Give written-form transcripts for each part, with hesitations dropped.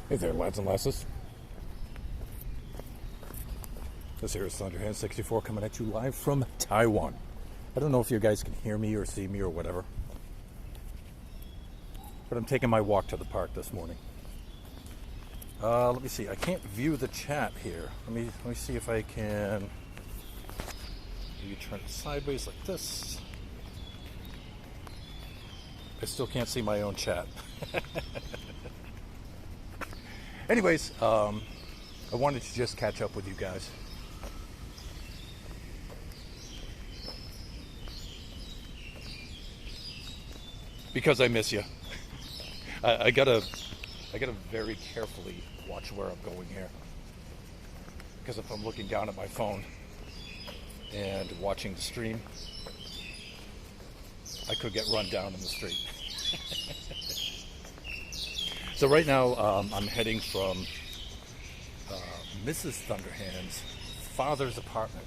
Hey there, lads and lasses. This here is Thunderhand64 coming at you live from Taiwan. I don't know if you guys can hear me or see me or whatever, but I'm taking my walk to the park this morning. Let me see. I can't view the chat here. Let me see if I can maybe turn it sideways like this. I still can't see my own chat. Anyways, I wanted to just catch up with you guys. Because I miss you. I gotta very carefully watch where I'm going here. Because if I'm looking down at my phone and watching the stream, I could get run down in the street. So right now, I'm heading from Mrs. Thunderhand's father's apartment.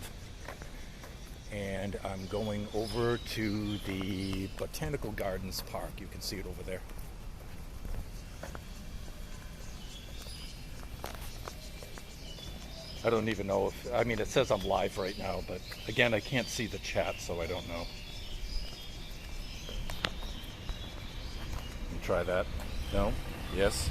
And I'm going over to the Botanical Gardens Park. You can see it over there. I don't even know if, I mean, it says I'm live right now, but again, I can't see the chat, so I don't know. Let me try that. No? Yes?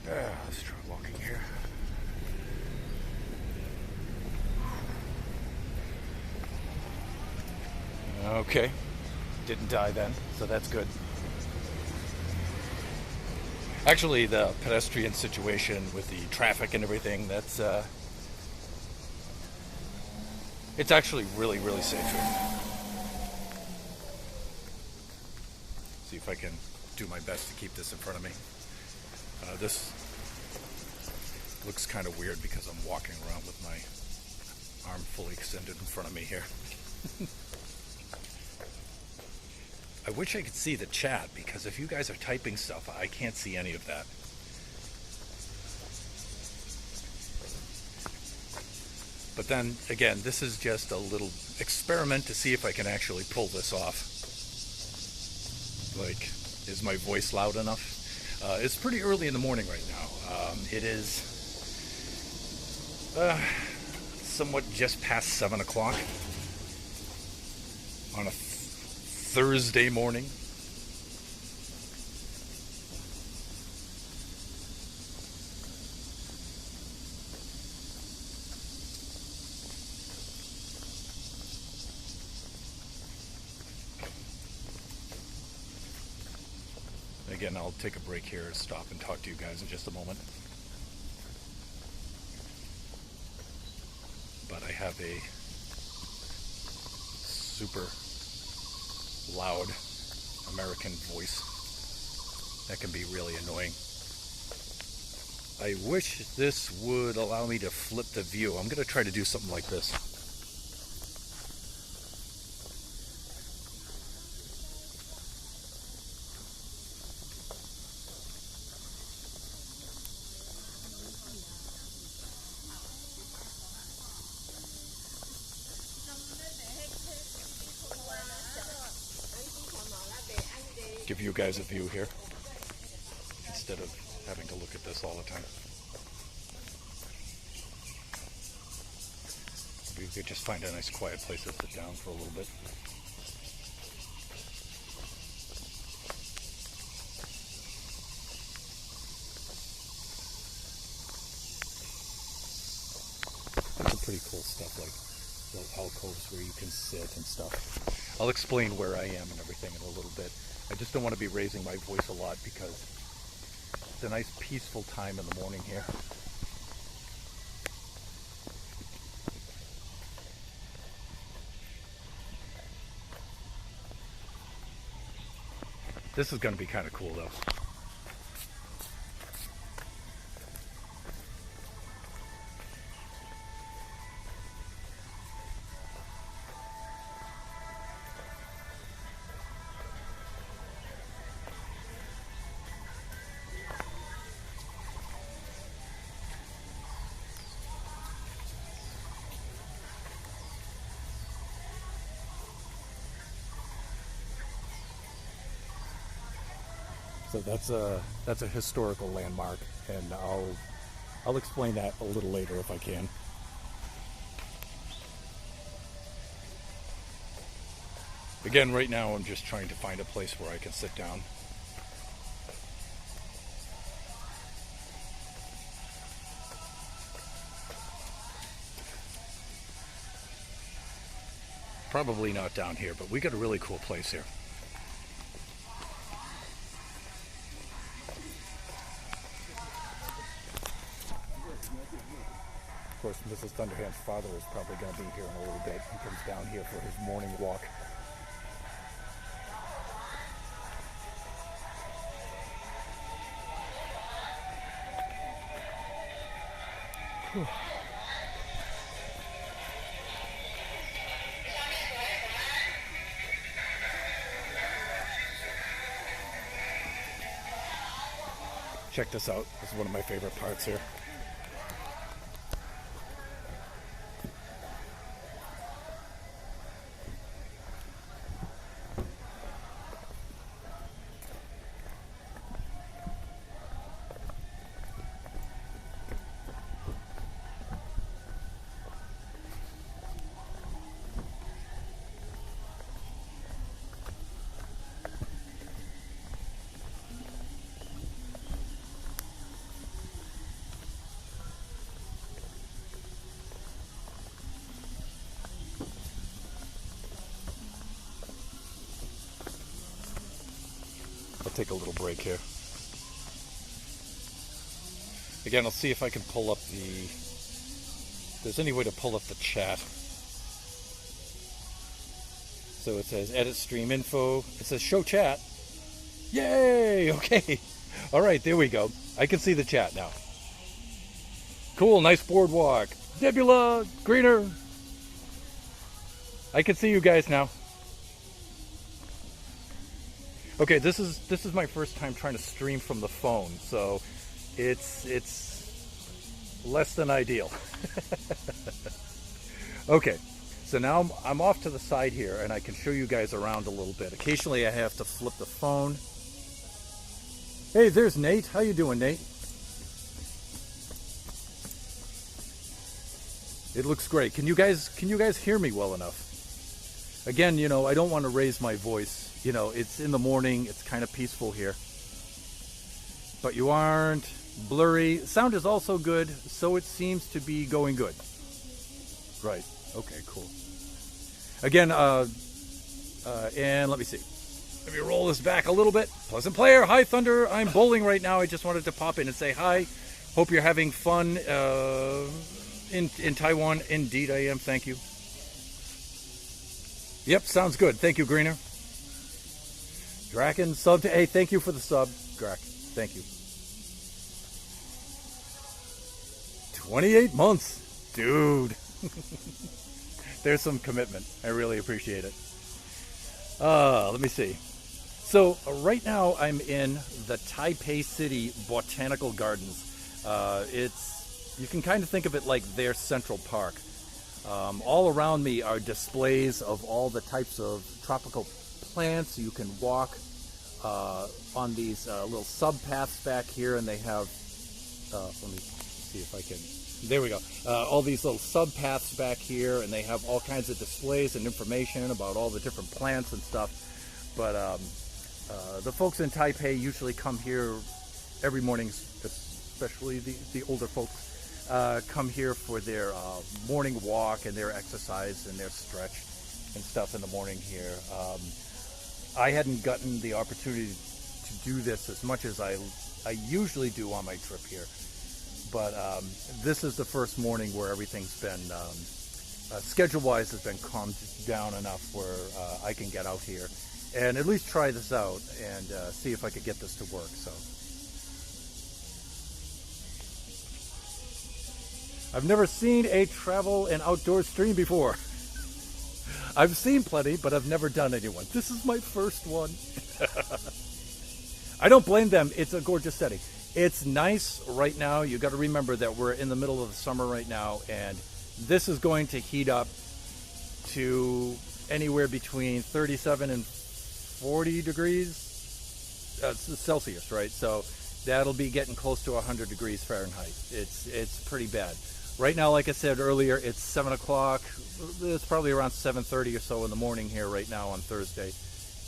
Let's try walking here. Okay, didn't die then, so that's good. Actually, the pedestrian situation with the traffic and everything, that's it's actually really, really safe here. See if I can do my best to keep this in front of me. This looks kind of weird because I'm walking around with my arm fully extended in front of me here. I wish I could see the chat, because if you guys are typing stuff, I can't see any of that. But then, again, this is just a little experiment to see if I can actually pull this off. Like, is my voice loud enough? It's pretty early in the morning right now. It is somewhat just past 7 o'clock on a Thursday morning. Again, I'll take a break here, stop and talk to you guys in just a moment. But I have a super loud American voice that can be really annoying. I wish this would allow me to flip the view. I'm going to try to do something like this. Give you guys a view here instead of having to look at this all the time. We could just find a nice quiet place to sit down for a little bit. There's some pretty cool stuff, like little alcoves where you can sit and stuff. I'll explain where I am and everything in a little bit. I just don't want to be raising my voice a lot because it's a nice peaceful time in the morning here. This is going to be kind of cool though. So that's a historical landmark, and I'll explain that a little later if I can. Again, right now I'm just trying to find a place where I can sit down. Probably not down here, but we got a really cool place here. Of course, Mrs. Thunderhand's father is probably going to be here in a little bit. He comes down here for his morning walk. Whew. Check this out. This is one of my favorite parts here. Take a little break here. Again, I'll see if I can pull up if there's any way to pull up the chat. So it says edit stream info. It says show chat. Yay! Okay. All right, there we go. I can see the chat now. Cool, nice boardwalk. Nebula, Greener. I can see you guys now. Okay, this is my first time trying to stream from the phone, so it's less than ideal. Okay, so now I'm off to the side here, and I can show you guys around a little bit. Occasionally I have to flip the phone. Hey, there's Nate. How you doing, Nate? It looks great. Can you guys hear me well enough? Again, you know, I don't want to raise my voice. You know, it's in the morning, it's kind of peaceful here. But you aren't blurry. Sound is also good, so it seems to be going good. Right, okay, cool. Again, and let me see. Let me roll this back a little bit. Pleasant Player, hi Thunder, I'm bowling right now. I just wanted to pop in and say hi. Hope you're having fun in Taiwan. Indeed I am, thank you. Yep, sounds good. Thank you, Greener. Draken sub to hey, thank you for the sub, Drak. Thank you. 28 months, dude. There's some commitment. I really appreciate it. Let me see. So right now I'm in the Taipei City Botanical Gardens. You can kind of think of it like their Central Park. All around me are displays of all the types of tropical plants. You can walk on these little sub paths back here, and they have let me see if I can, there we go, all these little sub paths back here, and they have all kinds of displays and information about all the different plants and stuff. But the folks in Taipei usually come here every morning, especially the older folks come here for their morning walk and their exercise and their stretch and stuff in the morning here. I hadn't gotten the opportunity to do this as much as I usually do on my trip here. But this is the first morning where everything's been, schedule-wise, has been calmed down enough where I can get out here and at least try this out and see if I could get this to work. So I've never seen a travel and outdoor stream before. I've seen plenty, but I've never done anyone. This is my first one. I don't blame them. It's a gorgeous setting. It's nice right now. You got to remember that we're in the middle of the summer right now, and this is going to heat up to anywhere between 37 and 40 degrees Celsius, right? So that'll be getting close to 100 degrees Fahrenheit. It's pretty bad. Right now, like I said earlier, it's 7 o'clock. It's probably around 7:30 or so in the morning here right now on Thursday.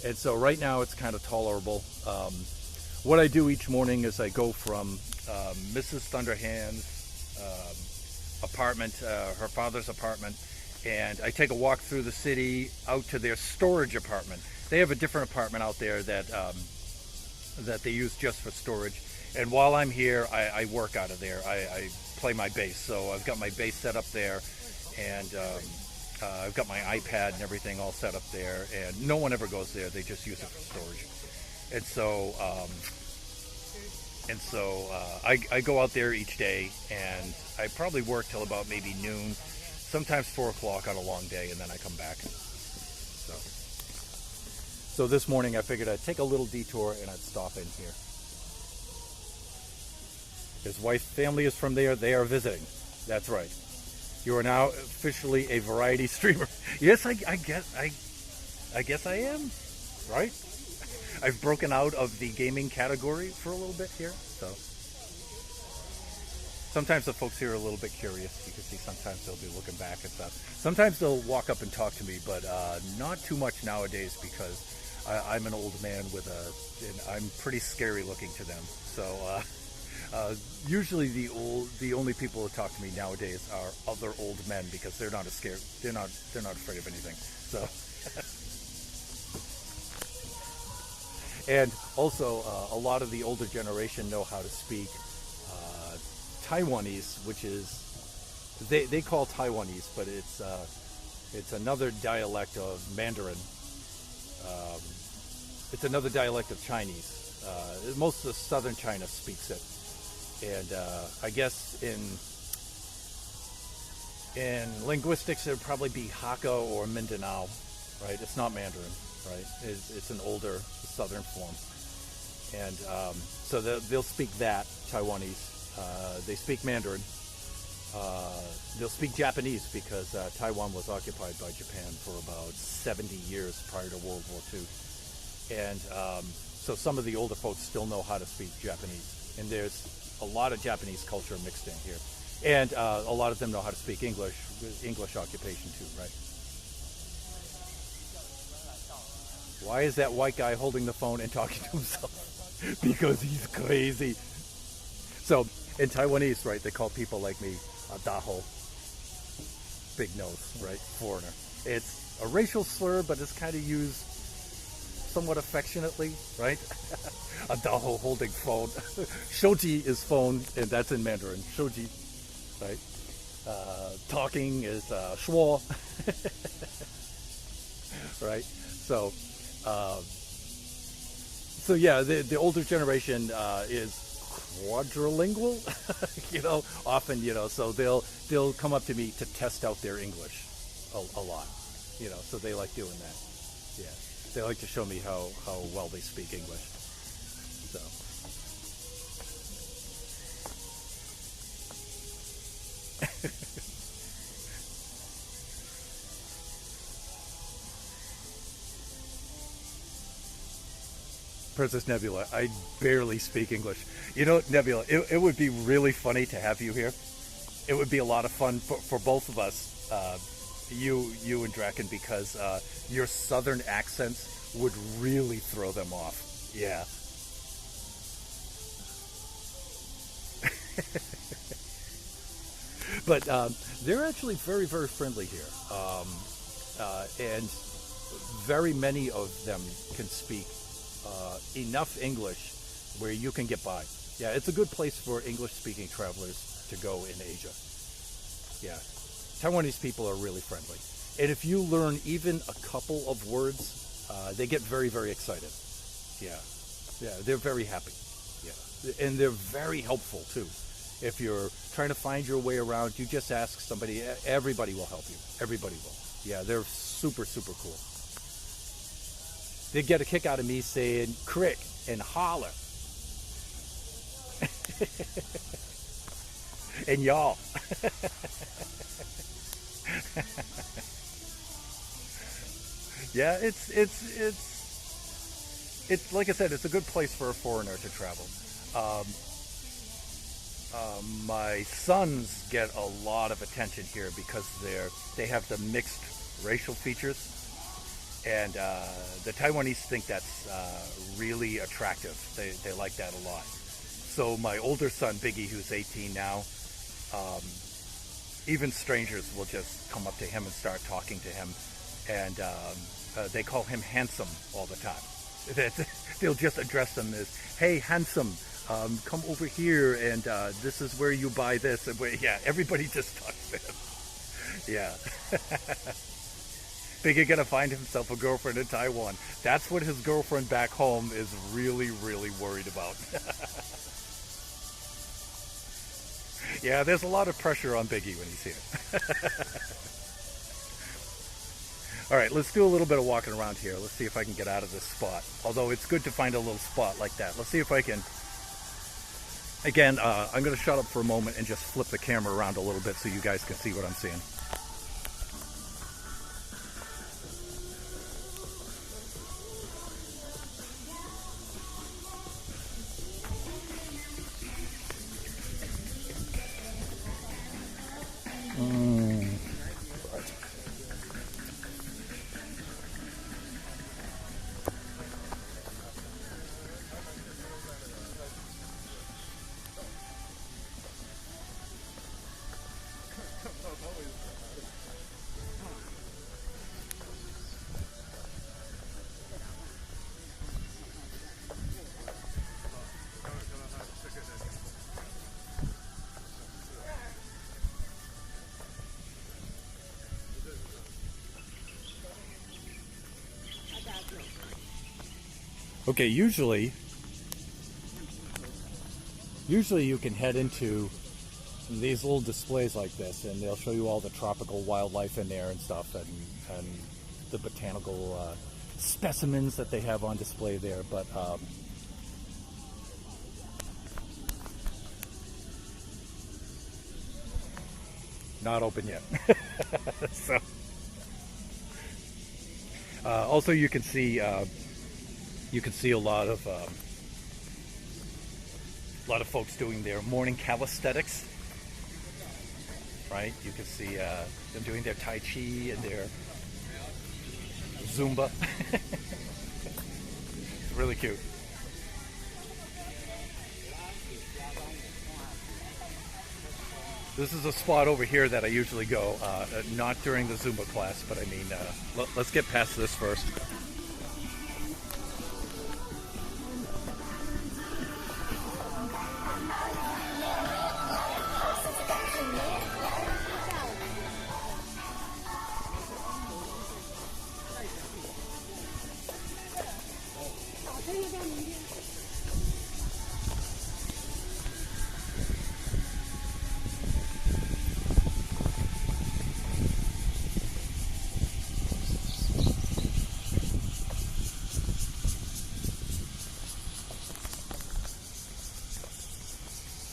And so right now it's kind of tolerable. What I do each morning is I go from Mrs. Thunderhand's apartment, her father's apartment, and I take a walk through the city out to their storage apartment. They have a different apartment out there that they use just for storage. And while I'm here, I work out of there. I play my bass. So I've got my bass set up there, and I've got my iPad and everything all set up there. And no one ever goes there. They just use it for storage. And so I go out there each day, and I probably work till about maybe noon, sometimes 4 o'clock on a long day, and then I come back. So this morning I figured I'd take a little detour and I'd stop in here. His wife's family is from there. They are visiting. That's right. You are now officially a variety streamer. Yes, I guess I am. Right? I've broken out of the gaming category for a little bit here. So sometimes the folks here are a little bit curious. You can see sometimes they'll be looking back and stuff. Sometimes they'll walk up and talk to me, but not too much nowadays because I'm an old man and I'm pretty scary looking to them. So usually the only people who talk to me nowadays are other old men because they're not scared. They're not afraid of anything. So. And also, a lot of the older generation know how to speak Taiwanese, which is they call Taiwanese, but it's another dialect of Mandarin. It's another dialect of Chinese. Most of southern China speaks it, and I guess in linguistics it would probably be Hakka or Mindanao, right? It's not Mandarin, right? It's an older southern form, and so they'll speak that Taiwanese. They speak Mandarin. They'll speak Japanese because Taiwan was occupied by Japan for about 70 years prior to World War II. And so some of the older folks still know how to speak Japanese. And there's a lot of Japanese culture mixed in here. And a lot of them know how to speak English, English occupation too, right? Why is that white guy holding the phone and talking to himself? Because he's crazy. So in Taiwanese, right, they call people like me a daho, big nose, right, foreigner. It's a racial slur, but it's kind of used somewhat affectionately, right? A daho holding phone. Shoji is phone, and that's in Mandarin. Shoji, right? Talking is shuo, right? So yeah, the older generation is quadrilingual, often, so they'll come up to me to test out their English a lot, so they like doing that. Yeah, they like to show me how well they speak English. So. Princess Nebula, I barely speak English. Nebula, it would be really funny to have you here. It would be a lot of fun for both of us, you and Draken, because your southern accents would really throw them off. Yeah. But they're actually very, very friendly here. And very many of them can speak enough English where you can get by. Yeah, it's a good place for English-speaking travelers to go in Asia. Yeah, Taiwanese people are really friendly. And if you learn even a couple of words, they get very, very excited. Yeah, they're very happy. Yeah, and they're very helpful too. If you're trying to find your way around, you just ask somebody. Everybody will help you. Everybody will. Yeah, they're super, super cool. They get a kick out of me saying crick and holler. And y'all. Yeah, it's like I said, it's a good place for a foreigner to travel. Um, my sons get a lot of attention here because they have the mixed racial features, and the Taiwanese think that's really attractive. They like that a lot. So my older son Biggie, who's 18 now, um, even strangers will just come up to him and start talking to him, and they call him handsome all the time. They'll just address him as, "Hey, handsome, come over here, and this is where you buy this." And yeah, everybody just talks to him. Yeah. Biggie gonna find himself a girlfriend in Taiwan. That's what his girlfriend back home is really, really worried about. Yeah, there's a lot of pressure on Biggie when he's here. All right, let's do a little bit of walking around here. Let's see if I can get out of this spot. Although it's good to find a little spot like that. Let's see if I can. Again, I'm going to shut up for a moment and just flip the camera around a little bit so you guys can see what I'm seeing. Okay, usually you can head into these little displays like this, and they'll show you all the tropical wildlife in there and stuff, and the botanical specimens that they have on display there. But not open yet. So also you can see a lot of folks doing their morning calisthenics, right? You can see them doing their Tai Chi and their Zumba. It's really cute. This is a spot over here that I usually go, not during the Zumba class, but I mean, let's get past this first.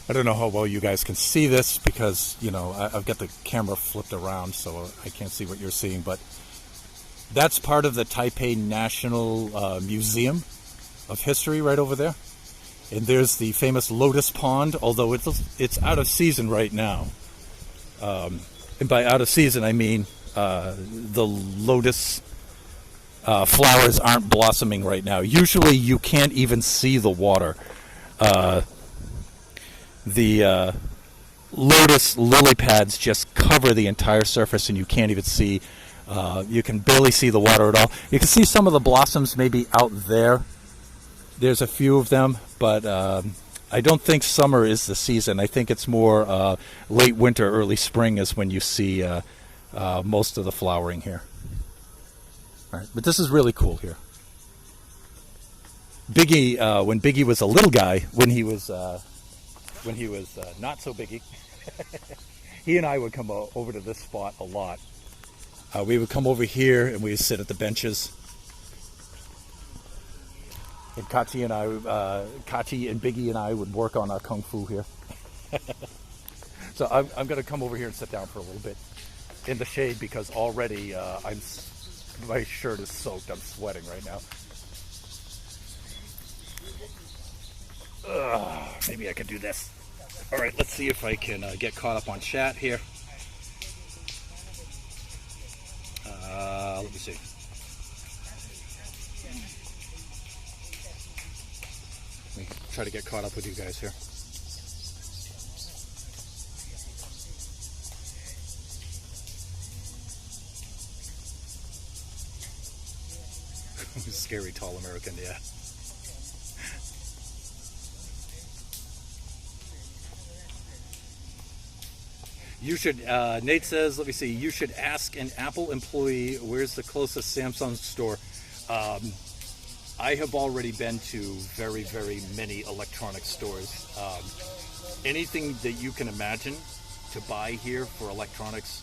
I don't know how well you guys can see this because, you know, I've got the camera flipped around so I can't see what you're seeing, but that's part of the Taipei National Museum of History right over there. And there's the famous Lotus Pond, although it's out of season right now. And by out of season, I mean the lotus flowers aren't blossoming right now. Usually you can't even see the water. The lotus lily pads just cover the entire surface and you can't even see, you can barely see the water at all. You can see some of the blossoms maybe out there. There's a few of them, but I don't think summer is the season. I think it's more late winter, early spring is when you see most of the flowering here. All right, but this is really cool here. Biggie, when Biggie was a little guy, when he was not so biggie, he and I would come over to this spot a lot. We would come over here and we would sit at the benches. And Kachi and Biggie and I would work on our kung fu here. So I'm going to come over here and sit down for a little bit in the shade because already my shirt is soaked. I'm sweating right now. Maybe I could do this. All right, let's see if I can get caught up on chat here. Let me see. Let me try to get caught up with you guys here. Scary tall American, yeah. You should, Nate says, let me see, you should ask an Apple employee where's the closest Samsung store. I have already been to very, very many electronic stores. Anything that you can imagine to buy here for electronics,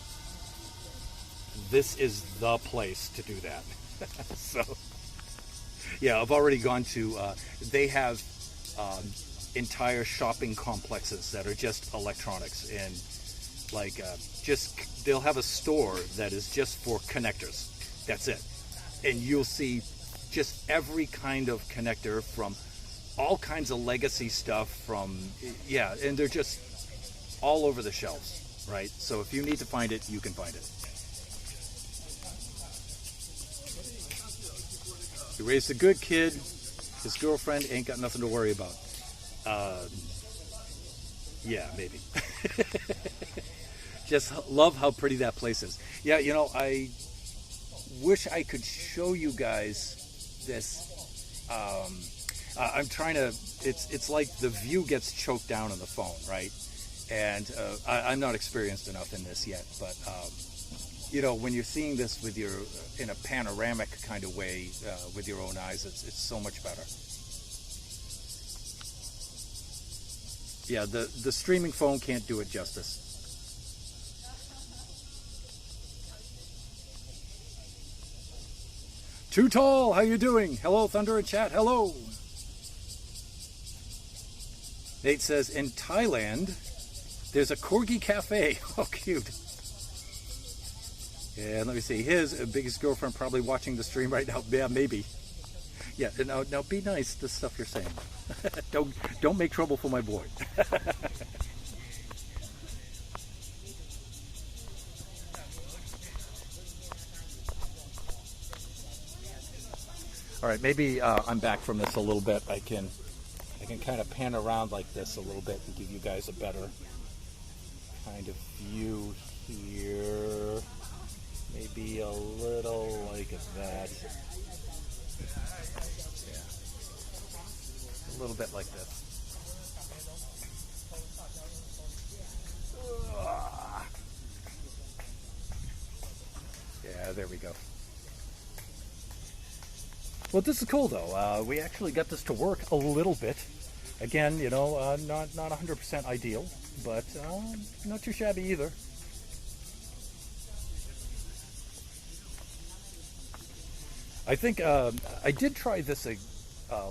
this is the place to do that. So, yeah, I've already gone to, they have entire shopping complexes that are just electronics, and like just they'll have a store that is just for connectors. That's it. And you'll see just every kind of connector from all kinds of legacy stuff from, yeah, and they're just all over the shelves, right? So if you need to find it, you can find it. He raised a good kid. His girlfriend ain't got nothing to worry about. Yeah, maybe. Just love how pretty that place is. Yeah, you know, I wish I could show you guys this. I'm trying to, it's like the view gets choked down on the phone, right? And I'm not experienced enough in this yet, but you know, when you're seeing this with your, in a panoramic kind of way, with your own eyes, it's so much better. Yeah, the streaming phone can't do it justice. Too Tall, how you doing? Hello, Thunder and Chat, hello. Nate says, in Thailand, there's a Corgi Cafe. Oh, cute. Yeah, let me see. His biggest girlfriend probably watching the stream right now. Yeah, maybe. Yeah, now be nice to stuff you're saying. Don't make trouble for my boy. All right, maybe I'm back from this a little bit. I can kind of pan around like this a little bit and give you guys a better kind of view here. Maybe a little like that. Yeah. A little bit like this. Yeah, there we go. Well, this is cool though. We actually got this to work a little bit. Again, you know, not 100% ideal, but not too shabby either. I think I did try this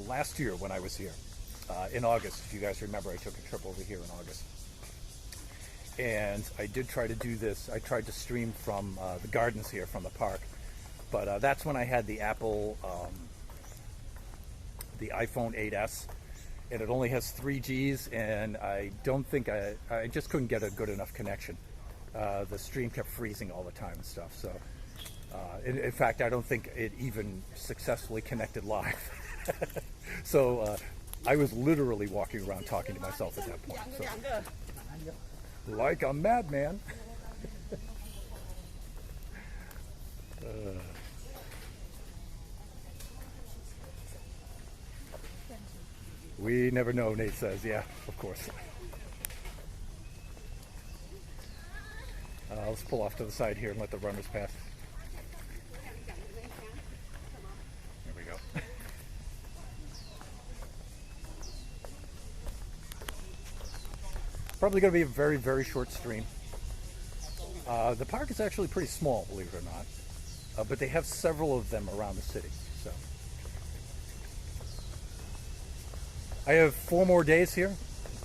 last year when I was here in August. If you guys remember, I took a trip over here in August. And I did try to do this. I tried to stream from the gardens here, from the park. But that's when I had the Apple, the iPhone 8s. And it only has 3Gs, and I don't think I just couldn't get a good enough connection. The stream kept freezing all the time and stuff. So, in fact, I don't think it even successfully connected live. So I was literally walking around talking to myself at that point. So, like a madman. We never know, Nate says. Yeah, of course. Let's pull off to the side here and let the runners pass. There we go. Probably going to be a very, very short stream. The park is actually pretty small, believe it or not. But they have several of them around the city. So I have 4 more days here.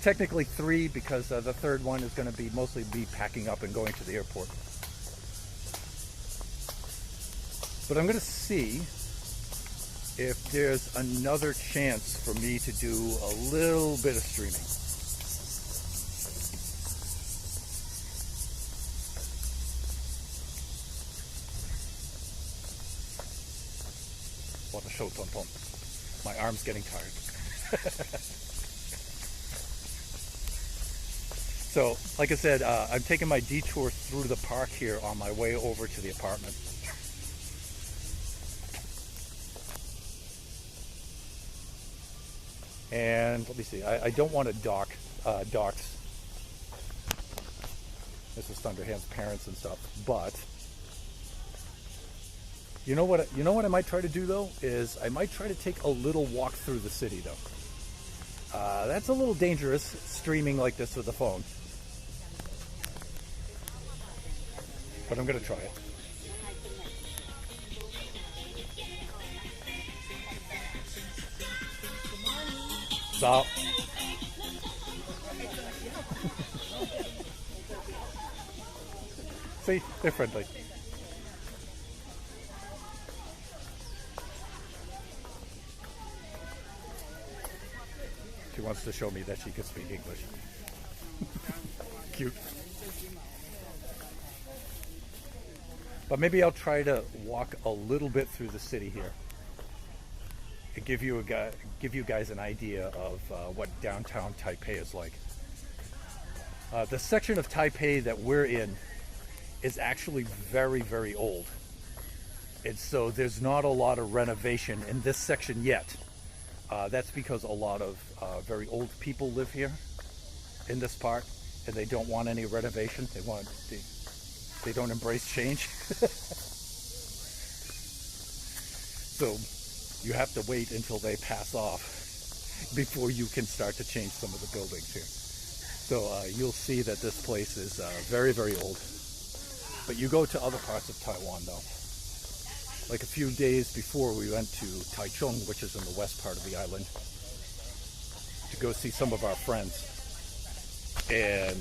Technically 3, because the third one is going to be mostly packing up and going to the airport. But I'm going to see if there's another chance for me to do a little bit of streaming. What a show, Tonton. My arm's getting tired. So, like I said, I'm taking my detour through the park here on my way over to the apartment. And let me see, I don't want to dox Mrs. Thunderhand's parents and stuff, but you know what I might try to do though is I might try to take a little walk through the city though. That's a little dangerous streaming like this with the phone, but I'm gonna try it. So see, they're friendly. She wants to show me that she can speak English. Cute. But maybe I'll try to walk a little bit through the city here and give you guys an idea of what downtown Taipei is like. The section of Taipei that we're in is actually very, very old. And so there's not a lot of renovation in this section yet. That's because a lot of very old people live here in this part, and they don't want any renovation. They don't embrace change. So you have to wait until they pass off before you can start to change some of the buildings here. So you'll see that this place is very, very old. But you go to other parts of Taiwan though. Like a few days before, we went to Taichung, which is in the west part of the island, to go see some of our friends. And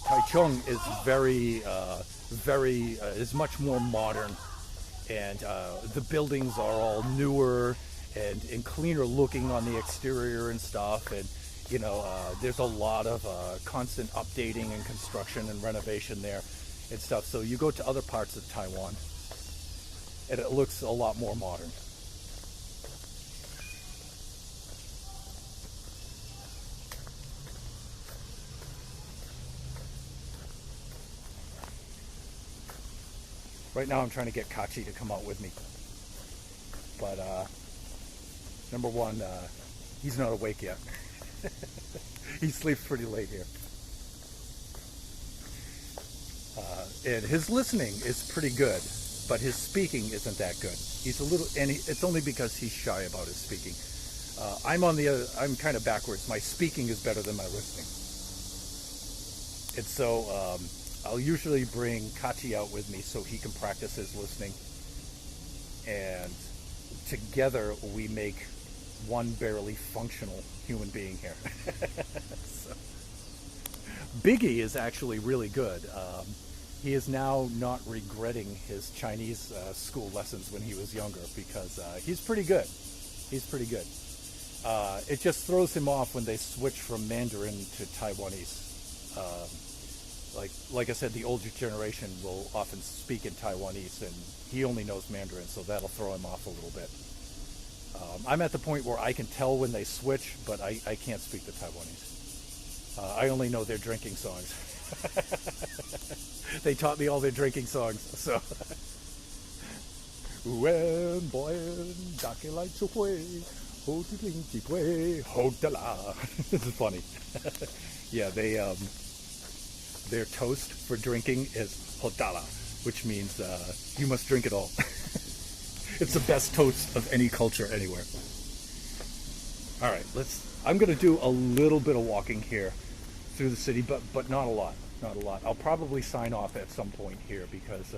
Taichung is is much more modern, and the buildings are all newer and cleaner looking on the exterior and stuff. And you know, there's a lot of constant updating and construction and renovation there and stuff. So you go to other parts of Taiwan and it looks a lot more modern. Right now I'm trying to get Kachi to come out with me, but number one, he's not awake yet. He sleeps pretty late here. And his listening is pretty good, but his speaking isn't that good. He's a little, and it's only because he's shy about his speaking. I'm kind of backwards. My speaking is better than my listening. And so I'll usually bring Kachi out with me so he can practice his listening. And together we make one barely functional human being here. So, Biggie is actually really good. He is now not regretting his Chinese school lessons when he was younger, because he's pretty good. He's pretty good. It just throws him off when they switch from Mandarin to Taiwanese. Like I said, the older generation will often speak in Taiwanese, and he only knows Mandarin, so that'll throw him off a little bit. I'm at the point where I can tell when they switch, but I can't speak the Taiwanese. I only know their drinking songs. They taught me all their drinking songs, so. This is funny. Yeah, their toast for drinking is hodala, which means you must drink it all. It's the best toast of any culture anywhere. All right, I'm going to do a little bit of walking here through the city, but not a lot. Not a lot. I'll probably sign off at some point here because,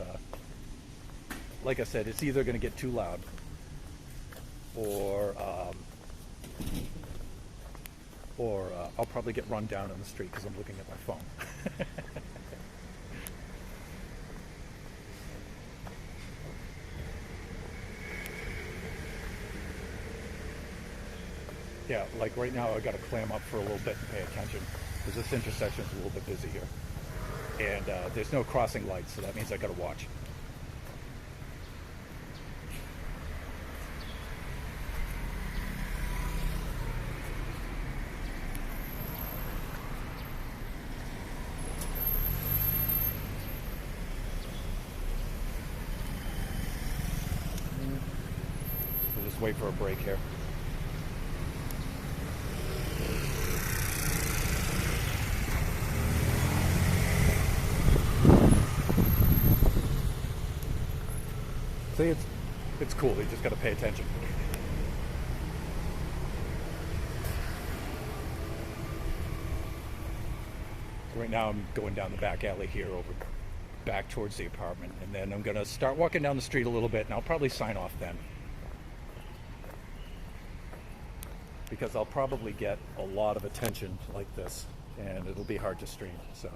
like I said, it's either going to get too loud or I'll probably get run down on the street because I'm looking at my phone. Yeah, like right now I got to clam up for a little bit and pay attention because this intersection is a little bit busy here. And there's no crossing lights, so that means I got to watch. We'll just wait for a break here. See, it's cool. You just got to pay attention. Right now I'm going down the back alley here over back towards the apartment, and then I'm going to start walking down the street a little bit, and I'll probably sign off then. Because I'll probably get a lot of attention like this, and it'll be hard to stream, so.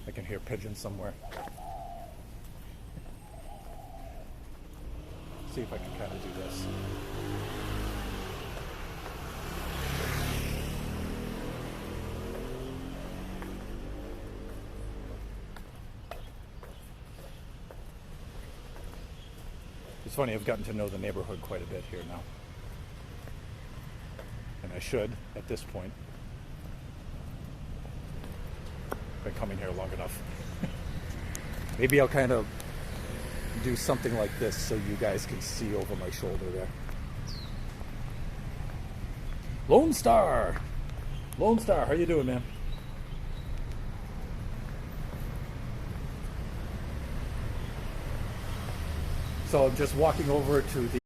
I can hear pigeons somewhere. See if I can kind of do this. It's funny, I've gotten to know the neighborhood quite a bit here now. And I should, at this point. Been coming here long enough. Maybe I'll kind of do something like this so you guys can see over my shoulder there. Lone Star! Lone Star, how you doing, man? So I'm just walking over to the